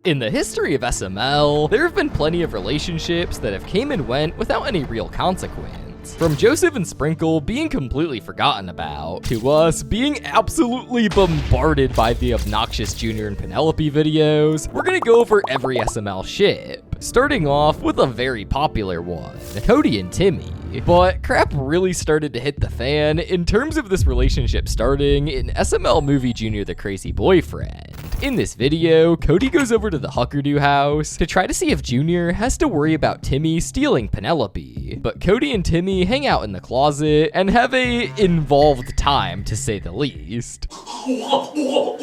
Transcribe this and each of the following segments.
In the history of SML, there have been plenty of relationships that have came and went without any real consequence. From Joseph and Sprinkle being completely forgotten about, to us being absolutely bombarded by the obnoxious Junior and Penelopey videos, we're gonna go over every SML ship, starting off with a very popular one, Cody and Timmy. But crap really started to hit the fan in terms of this relationship starting in SML movie Junior the Crazy Boyfriend. In this video, Cody goes over to the Huckerdoo house to try to see if Junior has to worry about Timmy stealing Penelopey. But Cody and Timmy hang out in the closet and have a involved time, to say the least. Hello?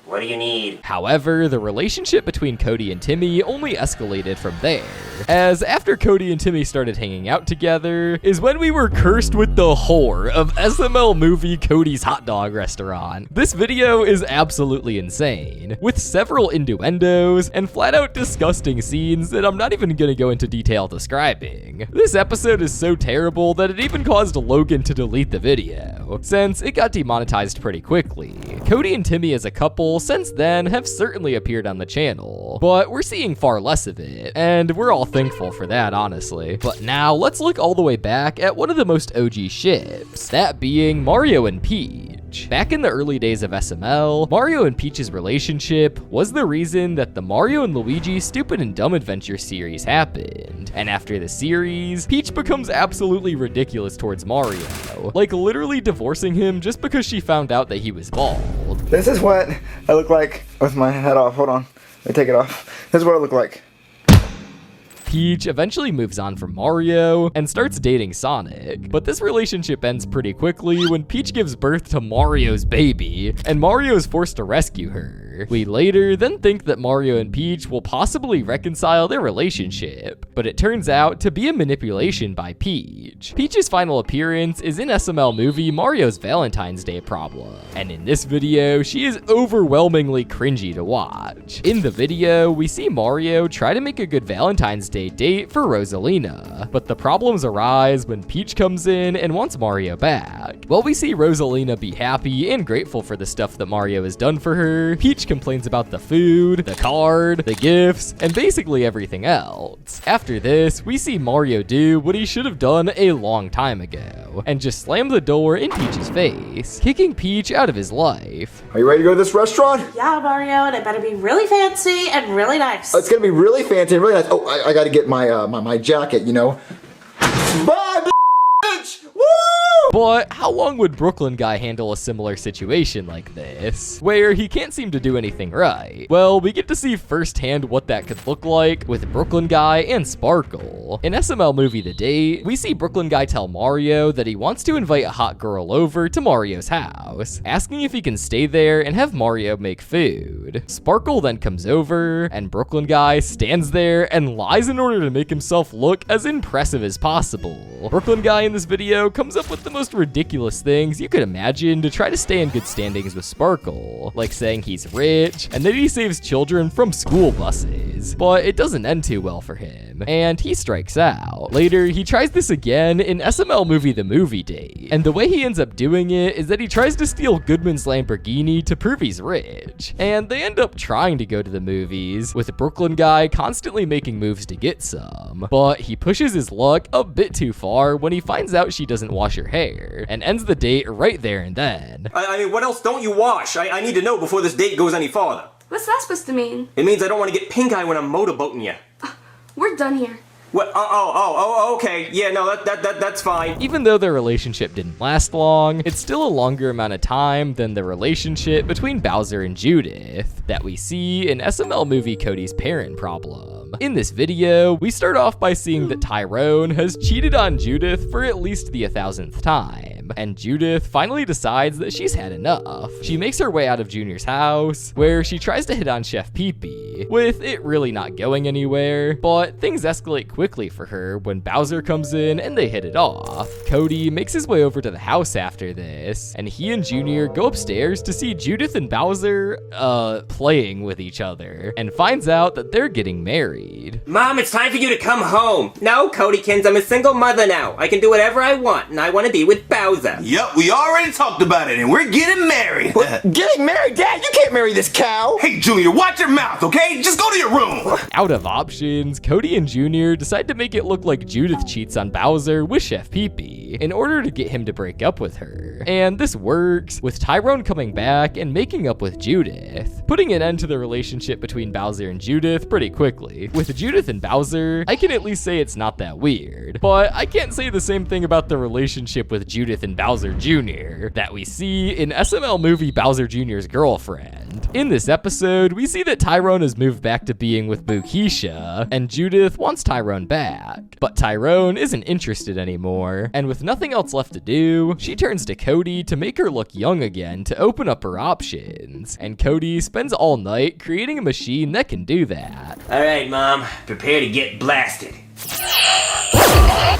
What do you need? However, the relationship between Cody and Timmy only escalated from there, as after Cody and Timmy started hanging out together is when we were cursed with the horror of SML movie Cody's Hot Dog Restaurant. This video is absolutely insane, with several innuendos and flat out disgusting scenes that I'm not even gonna go into detail describing. This episode is so terrible that it even caused Logan to delete the video, since it got demonetized pretty quickly. Cody and Timmy as a couple since then have certainly appeared on the channel, but we're seeing far less of it, and we're all thankful for that, honestly. But now let's look all the way back at one of the most OG ships, that being Mario and Peach. Back in the early days of SML, Mario and Peach's relationship was the reason that the Mario and Luigi Stupid and Dumb Adventure series happened. And after the series, Peach becomes absolutely ridiculous towards Mario, like literally divorcing him just because she found out that he was bald. This is what I look like with my head off. Hold on, let me take it off. This is what I look like. Peach eventually moves on from Mario and starts dating Sonic, but this relationship ends pretty quickly when Peach gives birth to Mario's baby, and Mario is forced to rescue her. We later then think that Mario and Peach will possibly reconcile their relationship, but it turns out to be a manipulation by Peach. Peach's final appearance is in SML movie Mario's Valentine's Day Problem, and in this video, she is overwhelmingly cringy to watch. In the video, we see Mario try to make a good Valentine's Day date for Rosalina, but the problems arise when Peach comes in and wants Mario back. While we see Rosalina be happy and grateful for the stuff that Mario has done for her, Peach complains about the food, the card, the gifts, and basically everything else. After this, we see Mario do what he should have done a long time ago, and just slam the door in Peach's face, kicking Peach out of his life. Are you ready to go to this restaurant? Yeah, Mario, and it better be really fancy and really nice. It's gonna be really fancy and really nice. Oh, I gotta get my my jacket, you know. Bye, bitch! Woo! But how long would Brooklyn Guy handle a similar situation like this, where he can't seem to do anything right? Well, we get to see firsthand what that could look like with Brooklyn Guy and Sparkle. In SML movie The Date, we see Brooklyn Guy tell Mario that he wants to invite a hot girl over to Mario's house, asking if he can stay there and have Mario make food. Sparkle then comes over, and Brooklyn Guy stands there and lies in order to make himself look as impressive as possible. Brooklyn Guy in this video comes up with the most ridiculous things you could imagine to try to stay in good standings with Sparkle, like saying he's rich and that he saves children from school buses, but it doesn't end too well for him, and he strikes out. Later, he tries this again in SML movie The Movie Date, and the way he ends up doing it is that he tries to steal Goodman's Lamborghini to prove he's rich, and they end up trying to go to the movies, with Brooklyn Guy constantly making moves to get some, but he pushes his luck a bit too far when he finds out she doesn't wash her hair, and ends the date right there and then. I mean, what else don't you wash? I need to know before this date goes any farther. What's that supposed to mean? It means I don't want to get pink eye when I'm motorboating you. We're done here. What? Okay. Yeah, no, that's fine. Even though their relationship didn't last long, it's still a longer amount of time than the relationship between Bowser and Judith that we see in SML movie Cody's Parent Problem. In this video, we start off by seeing that Tyrone has cheated on Judith for at least the 1,000th time, and Judith finally decides that she's had enough. She makes her way out of Junior's house, where she tries to hit on Chef Pee-Pee, Penelopey, with it really not going anywhere, but things escalate quickly for her when Bowser comes in and they hit it off. Cody makes his way over to the house after this, and he and Junior go upstairs to see Judith and Bowser, playing with each other, and finds out that they're getting married. Mom, it's time for you to come home. No, Codykins, I'm a single mother now. I can do whatever I want, and I want to be with Bowser. Yup, we already talked about it, and we're getting married. What? Getting married? Dad, you can't marry this cow! Hey, Junior, watch your mouth, okay? Just go to your room. Out of options, Cody and Junior decide to make it look like Judith cheats on Bowser with Chef Pee-Pee in order to get him to break up with her. And this works, with Tyrone coming back and making up with Judith, putting an end to the relationship between Bowser and Judith pretty quickly. With Judith and Bowser, I can at least say it's not that weird, but I can't say the same thing about the relationship with Judith and Bowser Jr. that we see in SML movie Bowser Jr.'s girlfriend. In this episode, we see that Tyrone has moved back to being with Keisha, and Judith wants Tyrone back. But Tyrone isn't interested anymore, and with nothing else left to do, she turns to Cody to make her look young again to open up her options, and Cody spends all night creating a machine that can do that. Alright, Mom, prepare to get blasted.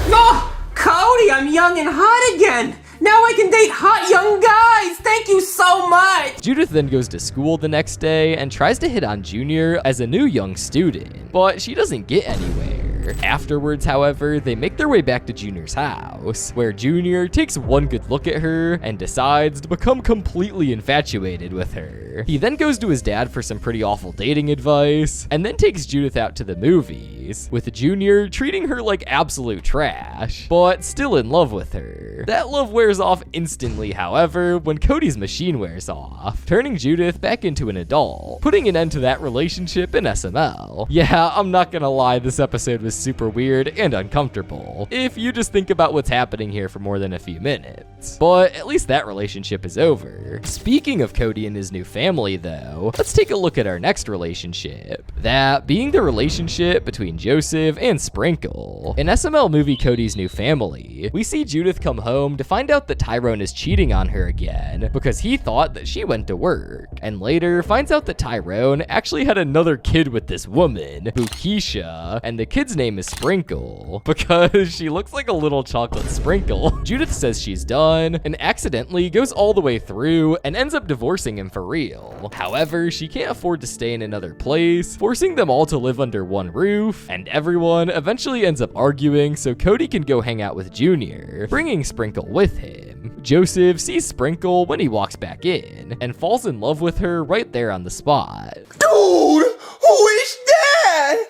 Oh, Cody, I'm young and hot again! Now I can date hot young guys! Thank you so much! Judith then goes to school the next day and tries to hit on Junior as a new young student, but she doesn't get anywhere. Afterwards, however, they make their way back to Junior's house, where Junior takes one good look at her and decides to become completely infatuated with her. He then goes to his dad for some pretty awful dating advice, and then takes Judith out to the movies, with Junior treating her like absolute trash, but still in love with her. That love wears off instantly, however, when Cody's machine wears off, turning Judith back into an adult, putting an end to that relationship in SML. Yeah, I'm not gonna lie, this episode was super weird and uncomfortable, if you just think about what's happening here for more than a few minutes. But at least that relationship is over. Speaking of Cody and his new family though, let's take a look at our next relationship. That being the relationship between Joseph and Sprinkle. In SML movie Cody's New Family, we see Judith come home to find out that Tyrone is cheating on her again because he thought that she went to work, and later finds out that Tyrone actually had another kid with this woman, Keisha, and the kid's name is Sprinkle because she looks like a little chocolate sprinkle. Judith says she's done and accidentally goes all the way through and ends up divorcing him for real. However, she can't afford to stay in another place, forcing them all to live under one roof, and everyone eventually ends up arguing so Cody can go hang out with Junior, bringing Sprinkle with him. Joseph sees Sprinkle when he walks back in and falls in love with her right there on the spot. Dude, who is that?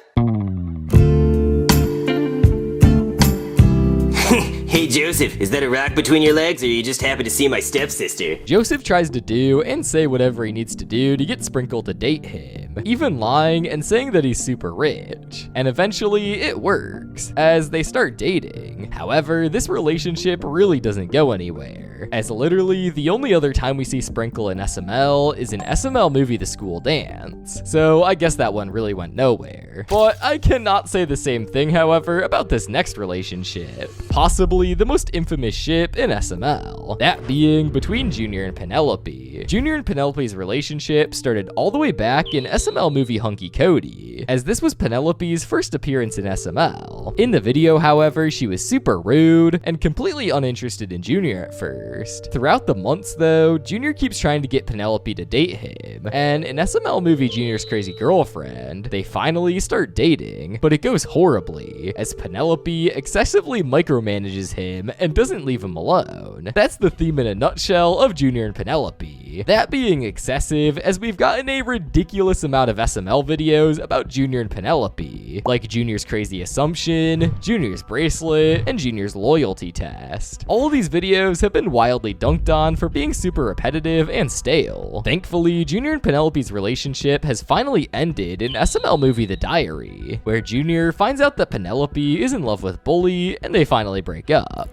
Hey Joseph, is that a rock between your legs, or you just happen to see my stepsister? Joseph tries to do and say whatever he needs to do to get Sprinkle to date him, even lying and saying that he's super rich. And eventually it works, as they start dating. However, this relationship really doesn't go anywhere, as literally the only other time we see Sprinkle in SML is in SML movie The School Dance. So I guess that one really went nowhere. But I cannot say the same thing, however, about this next relationship. Possibly the most infamous ship in SML, that being between Junior and Penelopey. Junior and Penelope's relationship started all the way back in SML movie Hunky Cody, as this was Penelopey's first appearance in SML. In the video, however, she was super rude and completely uninterested in Junior at first. Throughout the months though, Junior keeps trying to get Penelope to date him, and in SML movie Junior's Crazy Girlfriend, they finally start dating, but it goes horribly, as Penelope excessively micromanages him and doesn't leave him alone. That's the theme in a nutshell of Junior and Penelope. That being excessive, as we've gotten a ridiculous amount of SML videos about Junior and Penelope, like Junior's Crazy Assumption, Junior's Bracelet, and Junior's Loyalty Test. All of these videos have been wildly dunked on for being super repetitive and stale. Thankfully, Junior and Penelope's relationship has finally ended in SML movie The Diary, where Junior finds out that Penelope is in love with Bully and they finally break up.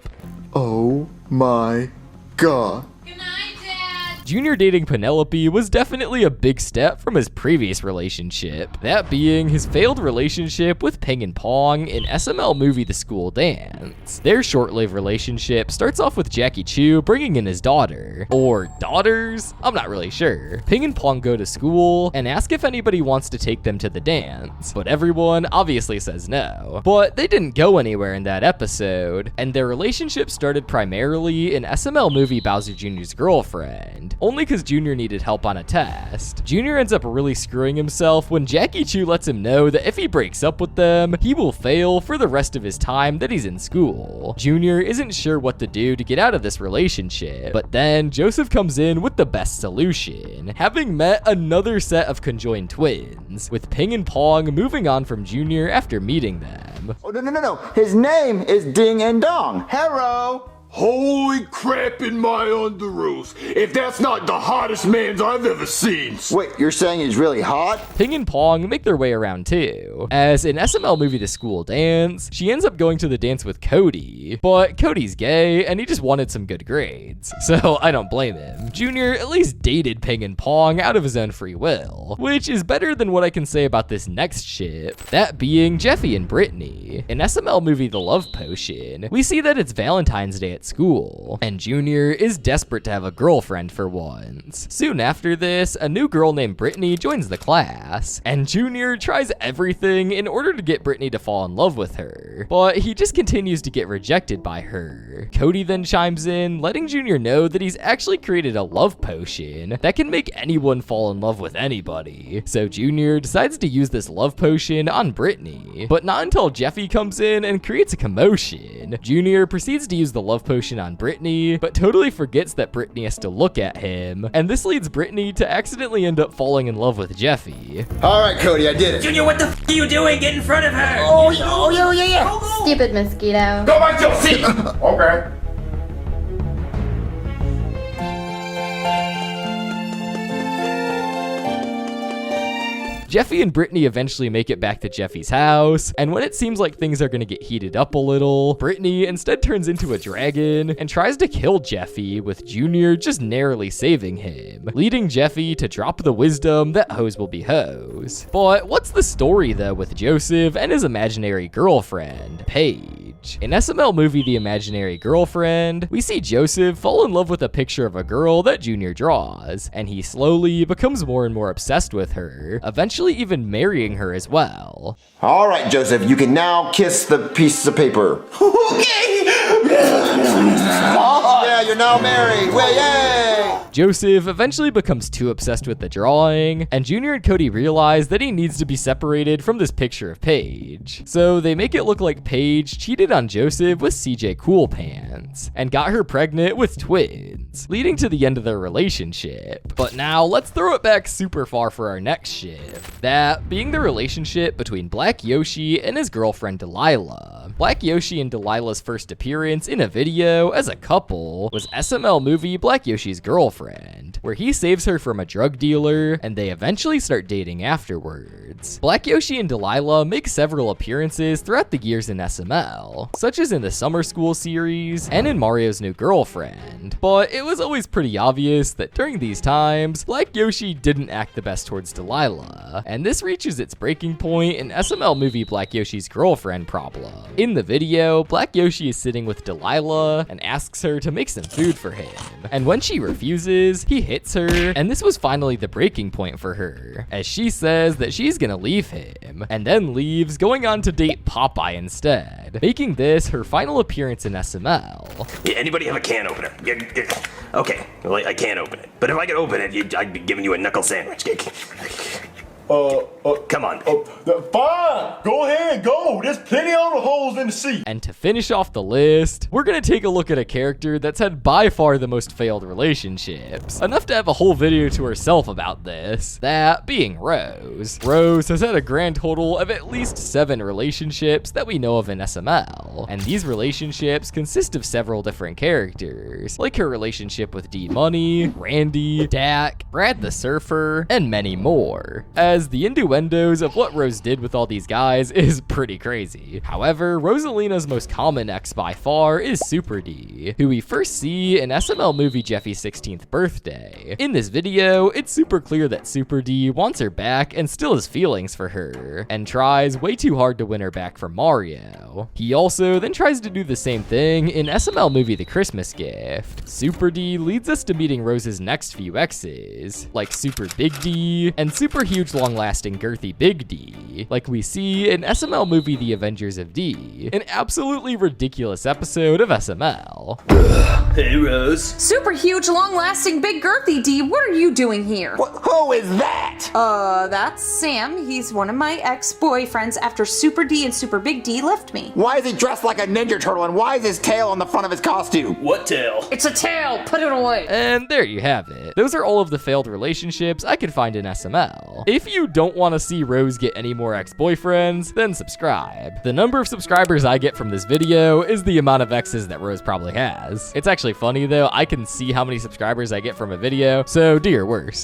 Oh my god. Good night, Dad. Junior dating Penelopey was definitely a big step from his previous relationship, that being his failed relationship with Ping and Pong in SML movie The School Dance. Their short-lived relationship starts off with Jackie Chu bringing in his daughter, or daughters? I'm not really sure. Ping and Pong go to school and ask if anybody wants to take them to the dance, but everyone obviously says no. But they didn't go anywhere in that episode, and their relationship started primarily in SML movie Bowser Jr.'s girlfriend, only because Junior needed help on a test. Junior ends up really screwing himself when Jackie Chu lets him know that if he breaks up with them, he will fail for the rest of his time that he's in school. Junior isn't sure what to do to get out of this relationship, but then Joseph comes in with the best solution, having met another set of conjoined twins, with Ping and Pong moving on from Junior after meeting them. Oh, no. His name is Ding and Dong. Hello. Holy crap in my underoos, if that's not the hottest mans I've ever seen. Wait, you're saying he's really hot? Ping and Pong make their way around too, as in SML movie The School Dance, she ends up going to the dance with Cody, but Cody's gay and he just wanted some good grades, so I don't blame him. Junior at least dated Ping and Pong out of his own free will, which is better than what I can say about this next ship, that being Jeffy and Britney. In SML movie The Love Potion, we see that it's Valentine's Day at school, and Junior is desperate to have a girlfriend for once. Soon after this, a new girl named Britney joins the class, and Junior tries everything in order to get Britney to fall in love with her, but he just continues to get rejected by her. Cody then chimes in, letting Junior know that he's actually created a love potion that can make anyone fall in love with anybody. So Junior decides to use this love potion on Britney, but not until Jeffy comes in and creates a commotion. Junior proceeds to use the love potion on Britney, but totally forgets that Britney has to look at him, and this leads Britney to accidentally end up falling in love with Jeffy. All right, Cody, I did it. Junior, what the f are you doing? Get in front of her! Oh, yeah. Stupid mosquito. Go back to your seat. Okay. Jeffy and Britney eventually make it back to Jeffy's house, and when it seems like things are gonna get heated up a little, Britney instead turns into a dragon and tries to kill Jeffy, with Junior just narrowly saving him, leading Jeffy to drop the wisdom that hoes will be hoes. But what's the story though with Joseph and his imaginary girlfriend, Paige? In SML movie The Imaginary Girlfriend, we see Joseph fall in love with a picture of a girl that Junior draws, and he slowly becomes more and more obsessed with her, eventually even marrying her as well. All right, Joseph, you can now kiss the piece of paper. Okay. Yeah, you're now married. Way, yay! Joseph eventually becomes too obsessed with the drawing, and Junior and Cody realize that he needs to be separated from this picture of Paige. So they make it look like Paige cheated on Joseph with CJ Cool Pants, and got her pregnant with twins, leading to the end of their relationship. But now let's throw it back super far for our next ship, that being the relationship between Black Yoshi and his girlfriend Delilah. Black Yoshi and Delilah's first appearance in a video as a couple was SML movie Black Yoshi's Girlfriend, where he saves her from a drug dealer, and they eventually start dating afterwards. Black Yoshi and Delilah make several appearances throughout the years in SML, such as in the Summer School series and in Mario's New Girlfriend, but it was always pretty obvious that during these times, Black Yoshi didn't act the best towards Delilah, and this reaches its breaking point in SML movie Black Yoshi's Girlfriend Problem. In the video, Black Yoshi is sitting with Delilah and asks her to make some food for him, and when she refuses, he hits her, and this was finally the breaking point for her, as she says that she's gonna leave him, and then leaves, going on to date Popeye instead, making this her final appearance in SML. Yeah, anybody have a can opener? Okay, well, I can't open it, but if I could open it, I'd be giving you a knuckle sandwich. Come on. Fine. Go ahead, go. There's plenty of holes in the seat. And to finish off the list, we're gonna take a look at a character that's had by far the most failed relationships. Enough to have a whole video to herself about this, that being Rose. Rose has had a grand total of at least 7 relationships that we know of in SML, and these relationships consist of several different characters, like her relationship with D Money, Randy, Dak, Brad the Surfer, and many more. As as the innuendos of what Rose did with all these guys is pretty crazy. However, Rosalina's most common ex by far is Super D, who we first see in SML movie Jeffy's 16th birthday. In this video, it's super clear that Super D wants her back and still has feelings for her, and tries way too hard to win her back from Mario. He also then tries to do the same thing in SML movie The Christmas Gift. Super D leads us to meeting Rose's next few exes, like Super Big D and super huge long-lasting girthy Big D, like we see in SML movie The Avengers of D, an absolutely ridiculous episode of SML. Hey, Rose. Super huge, long-lasting, big girthy D, what are you doing here? Who is that? That's Sam. He's one of my ex-boyfriends after Super D and Super Big D left me. Why is he dressed like a Ninja Turtle and why is his tail on the front of his costume? What tail? It's a tail! Put it away! And there you have it. Those are all of the failed relationships I could find in SML. If you don't want to see Rose get any more ex-boyfriends, then subscribe. The number of subscribers I get from this video is the amount of exes that Rose probably has. It's actually funny though, I can see how many subscribers I get from a video, so do your worst.